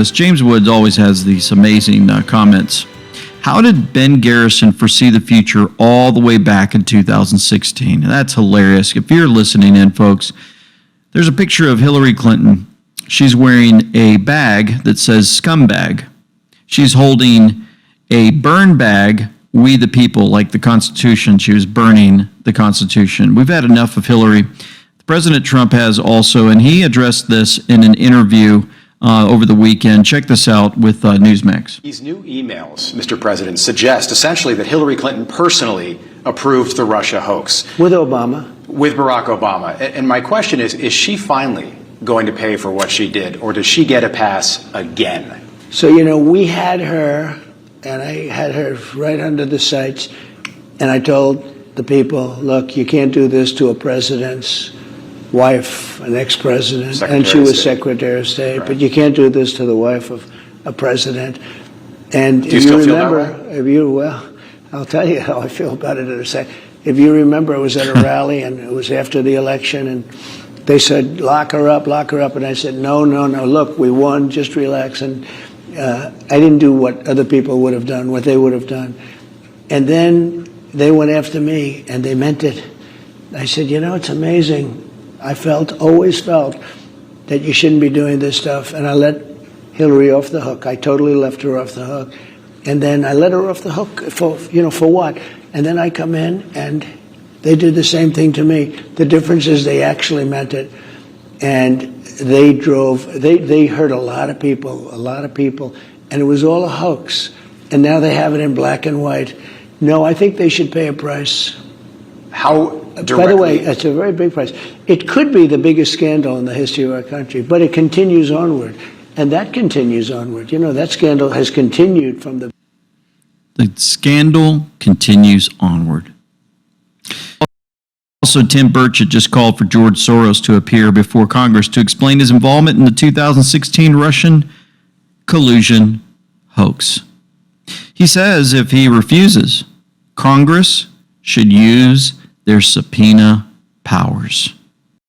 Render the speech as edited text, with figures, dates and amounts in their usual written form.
James Woods always has these amazing comments. How did Ben Garrison foresee the future all the way back in 2016? That's hilarious. If you're listening in, folks, there's a picture of Hillary Clinton. She's wearing a bag that says scumbag. She's holding a burn bag, We the People, like the Constitution. She was burning the Constitution. We've had enough of Hillary. President Trump has also, and he addressed this in an interview over the weekend. Check this out with NEWSMAX. These new emails, Mr. President, suggest essentially that Hillary Clinton personally approved the Russia hoax. With Obama. With Barack Obama. And my question is she finally going to pay for what she did, or does she get a pass again? So, you know, we had her, and I had her right under the sights, and I told the people, look, you can't do this to a president's wife, an ex-president, and she was Secretary of State, right. But you can't do this to the wife of a president. And do you still feel that way? Well, I'll tell you how I feel about it in a second. If you remember, I was at a rally, and it was after the election, and they said, lock her up, and I said, no, look, we won, just relax. And I didn't do what other people would have done, what they would have done. And then they went after me, and they meant it. I said, you know, it's amazing. I always felt that you shouldn't be doing this stuff, and I let Hillary off the hook. I totally left her off the hook, and then I let her off the hook for what? And then I come in, and they did the same thing to me. The difference is they actually meant it, and they hurt a lot of people, and it was all a hoax. And now they have it in black and white. No, I think they should pay a price. How? Directly. By the way, it's a very big price. It could be the biggest scandal in the history of our country, but it continues onward, and that continues onward. You know, that scandal has continued from the... The scandal continues onward. Also, Tim Burchett just called for George Soros to appear before Congress to explain his involvement in the 2016 Russian collusion hoax. He says if he refuses, Congress should use their subpoena powers.